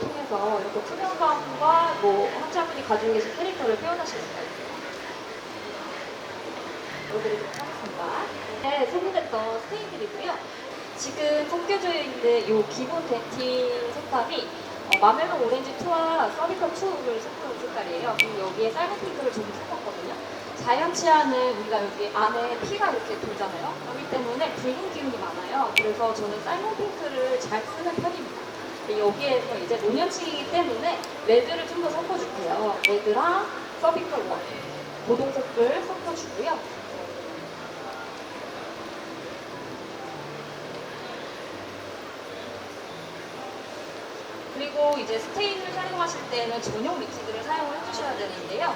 통해서 이렇게 투명감과 뭐 환자분이 가지고 계신 캐릭터를 표현하실 수가 있어요. 보여드리도록 하겠습니다. 네, 소개됐던 스테인들이고요. 지금 섞여져 있는 이 기본 덴틴 색감이 마멜로 오렌지 2와 서비컬 2를 섞은 색깔이에요. 그리고 여기에 쌀몬 핑크를 조금 섞었거든요. 자연치 않은 우리가 여기 안에 피가 이렇게 돌잖아요. 그렇기 때문에 붉은 기운이 많아요. 그래서 저는 쌀몬 핑크를 잘 쓰는 편입니다. 여기에서 이제 노년층이기 때문에 레드를 좀 더 섞어줄게요. 레드랑 서비컬 1, 고동색을 섞어주고요. 그리고 이제 스테인을 사용하실 때는 전용 리퀴드를 사용을 해주셔야 되는데요.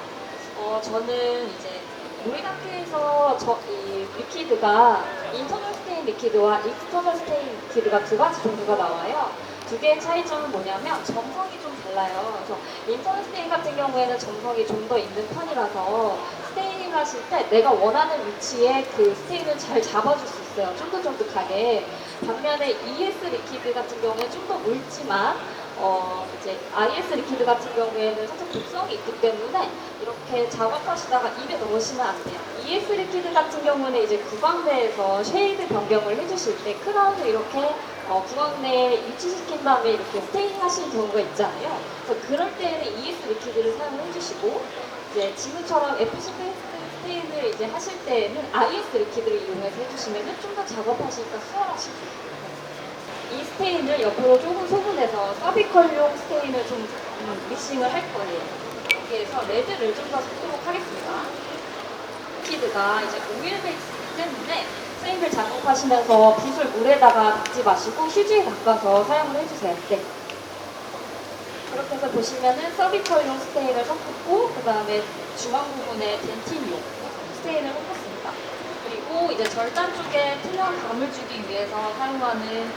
저는 이제 모리다크에서 이 리퀴드가 인터널 스테인 리퀴드와 익스터널 스테인 리퀴드가 두 가지 종류가 나와요. 두 개의 차이점은 뭐냐면 점성이 좀 달라요. 그래서 인터널 스테인 같은 경우에는 점성이 좀 더 있는 편이라서 스테이닝 하실 때 내가 원하는 위치에 그 스테인을 잘 잡아줄 수 있어요. 쫀득쫀득하게. 반면에 ES 리퀴드 같은 경우는 좀 더 묽지만 이제 IS 리퀴드 같은 경우에는 살짝 독성이 있기 때문에 이렇게 작업하시다가 입에 넣으시면 안 돼요. ES 리퀴드 같은 경우는 이제 구강내에서 쉐이드 변경을 해주실 때 크라운을 이렇게 구강내에 위치시킨 다음에 이렇게 스테이닝 하시는 경우가 있잖아요. 그래서 그럴 때는 ES 리퀴드를 사용을 해주시고 이제 지금처럼 FC 페이스트 스테인을 이제 하실 때에는 IS 리퀴드를 이용해서 해주시면 좀 더 작업하시니까 수월하실 수 있어요. 이 스테인을 옆으로 조금 소분해서 서비컬용 스테인을 좀 믹싱을 할 거예요. 여기에서 레드를 좀 더 섞도록 하겠습니다. 리퀴드가 이제 오일 베이스이기 때문에 스테인을 작업하시면서 붓을 물에다가 닦지 마시고 휴지에 닦아서 사용을 해주세요. 네. 그렇게 해서 보시면은 서비컬용 스테인을 섞었고 그 다음에 중앙 부분에 덴틴용 스테인을 섞었습니다. 그리고 이제 절단 쪽에 투명감을 주기 위해서 사용하는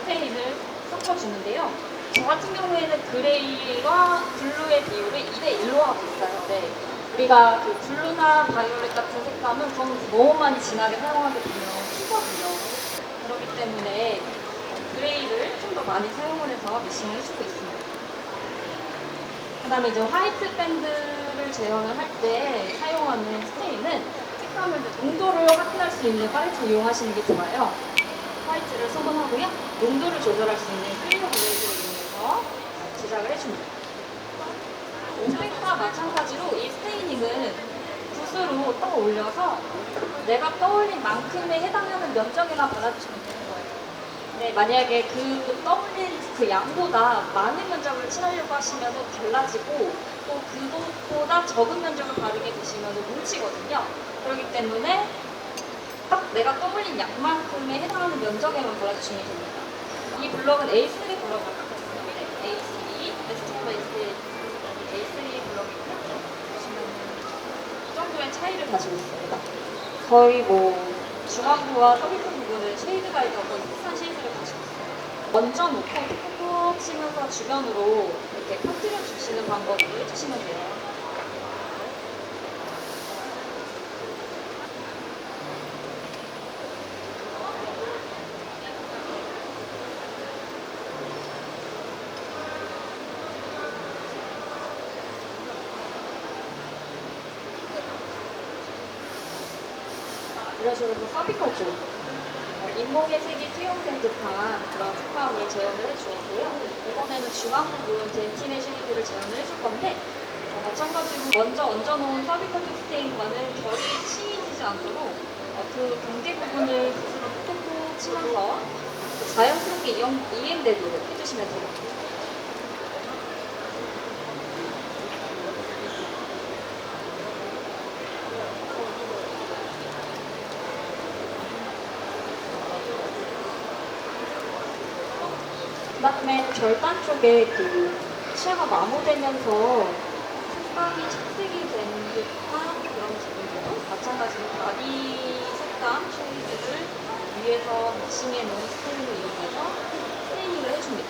스테인을 섞어주는데요. 저 같은 경우에는 그레이와 블루의 비율을 2대1로 하고 있어요. 네. 우리가 그 블루나 바이올렛 같은 색감은 너무 많이 진하게 사용하게 되면 튀거든요. 그렇기 때문에 그레이를 좀 더 많이 사용을 해서 미싱을 해주고 있습니다. 그 다음에 이제 화이트 밴드를 재현을 할 때 사용하는 스테인은 색감을 농도를 확인할 수 있는 팔레트 이용하시는 게 좋아요. 화이트를 선호하고요. 농도를 조절할 수 있는 클리어 블레이드를 이용해서 제작을 해줍니다. 오색과 마찬가지로 이 스테이닝은 붓으로 떠올려서 내가 떠올린 만큼에 해당하는 면적에만 발라주시면 되는 거예요. 네, 만약에 그 떠올린 그 양보다 많은 면적을 칠하려고 하시면 달라지고 또 그것보다 적은 면적을 바르게 되시면 뭉치거든요. 그렇기 때문에 딱 내가 떠올린 양만큼에 해당하는 면적에만 발라주시면 됩니다. 이 블럭은 A3 블럭입니다. A3, 베스트 베이스 A3 블럭이고요. 보시면 이 정도의 차이를 가지고 있습니다. 거의 뭐 중앙부와 서비스 부분은 쉐이드가 거의 비슷한 쉐이드를 가지고 있어요. 먼저 놓고 톡톡 치면서 주변으로 이렇게 퍼뜨려 주시는 방법으로 해주시면 돼요. 이런 식으로 서비컬 쪽 잇몸의 색이 투영된 듯한 그런 색감을 재현을 해주었고요. 이번에는 중앙 부분 덴틴의 쉐이드를 재현을 해줄 건데 마찬가지로 먼저 얹어놓은 서비컬 스테인과는 결이 치이지 않도록 그 경계 부분을 붓으로 톡톡 치면서 자연스럽게 이행되도록 해주시면 됩니다. 그다음에 절단 쪽에 그 시야가 마모되면서 색감이 착색이 된 듯한 그런 부분으로 마찬가지로 바디 색감 쉐이드를 위에서 믹싱해 놓은 스테인을 이용해서 스테이닝을 해줍니다.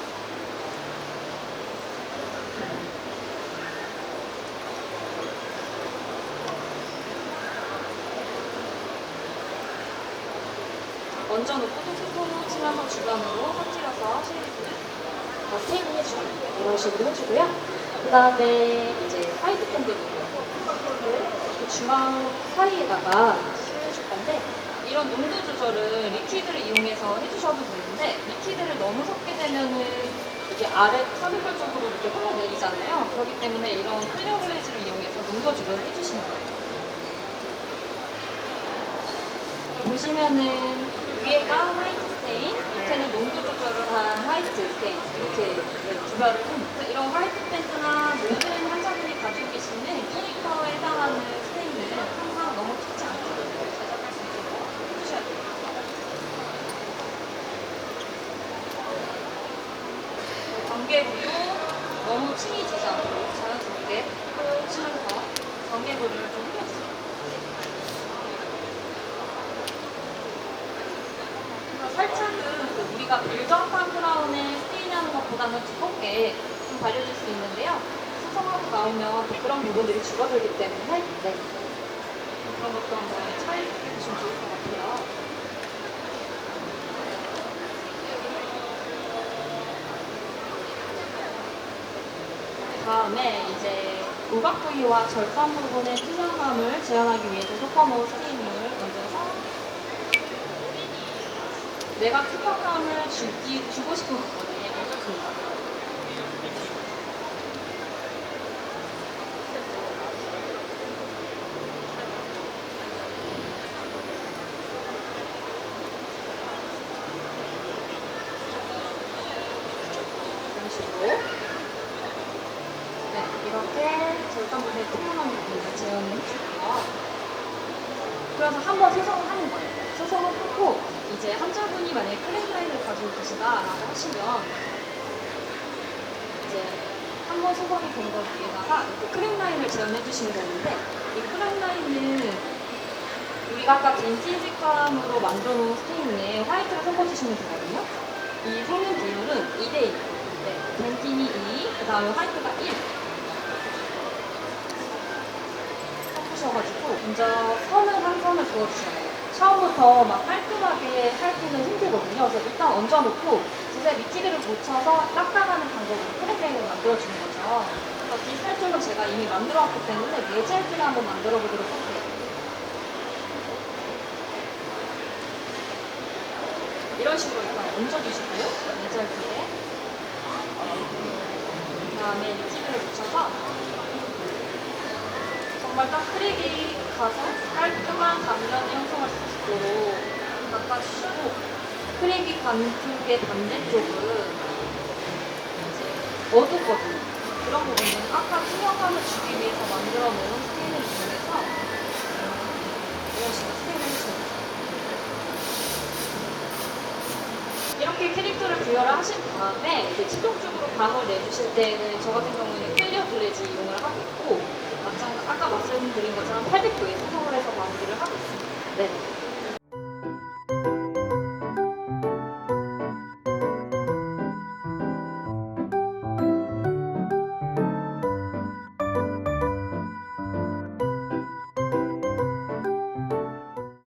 얹어놓고 톡톡 치면서 주변으로 퍼뜨려서 쉐이드를 스테인을 해주고 이런 식으로 해주고요. 그 다음에 이제 화이트 밴드 부분 그 중앙 사이에다가 씌워줄 건데 이런 농도 조절은 리퀴드를 이용해서 해주셔도 되는데 리퀴드를 너무 섞게 되면은 이게 아래 사비컬 쪽으로 이렇게 흘러내리잖아요. 그렇기 때문에 이런 클리어 글레이즈를 이용해서 농도 조절을 해주시는 거예요. 보시면은 위에가 화이트 스테인, 밑에는 농도 조절을 한 화이트 스테인 이렇게 구별을 합니다. 이런 화이트 밴드나 모든 환자분이 가지고 계시는 캐릭터에 해당하는 스테인은 항상 너무 튀지 않게 제작할 수 있도록 해주셔야 돼요. 전개부도 너무 층이지지 않도록 자연스럽게 치면서 전개부를 좀 해주세요. 살짝은 우리가 빌드업한 크라운에 스테인하는 것보다는 두껍게 좀 발려질 수 있는데요. 수성하고 나오면 그런 부분들이 줄어들기 때문에 그런 것도 한번 차이를 보시면 좋을 것 같아요. 다음에 이제 우각 부위와 절단 부분의 투명감을 제한하기 위해서 소퍼노 스테인을 얹어서 내가 투명감을 주고 싶은 부분에 얹어줍니다. 이런 식으로 네, 이렇게 절단 부분에 투명한 부분을 재현을 해주고요. 그래서 한번 수성을 하는 거예요. 수성을 하고 이제 환자분이 만약에 클린 라인을 가지고 계시다라고 하시면 이제 한 번 수성이 된 걸 위에다가 이렇게 클린 라인을 재현해 주시면 되는데 이 클린 라인은 우리가 아까 빈티지감으로 만들어 놓은 스테인에 화이트를 섞어주시면 되거든요. 이 성분 비율은 2대1. 네, 벤틴이 2, 그 다음에 화이트가 1. 섞으셔가지고 먼저 선을 한 선을 그어주셔야 돼요. 처음부터 막 깔끔하게 핥기는 힘들거든요. 그래서 일단 얹어놓고 진짜 리퀴드를 묻혀서 닦아가는 방법으로 크랙레인을 만들어주는 거죠. 그래서 비슷할 줄로 제가 이미 만들어왔기 때문에 네젤기를 한번 만들어 보도록 할게요. 이런 식으로 일단 얹어주시고요. 네젤기에 그 다음에 리퀴드를 묻혀서 정말 딱 크랙이 가서 깔끔한 단면을 형성할 수 있도록 닦아주시고 크랙이 간 쪽의 반대쪽은 이제 어둡거든요. 그런 부분은 아까 투명감을 주기 위해서 만들어 놓은 스테인을 이용해서 이런 식으로 스테인을 해주시면 돼요. 이렇게 캐릭터를 부여를 하신 다음에 이제 최종적으로 감을 내주실 때는 저 같은 경우에는 클리어 글래지 이용을 하고 있고 아까 말씀드린 것처럼 800도에 소성을 해서 마무리를 하고 있습니다. 네.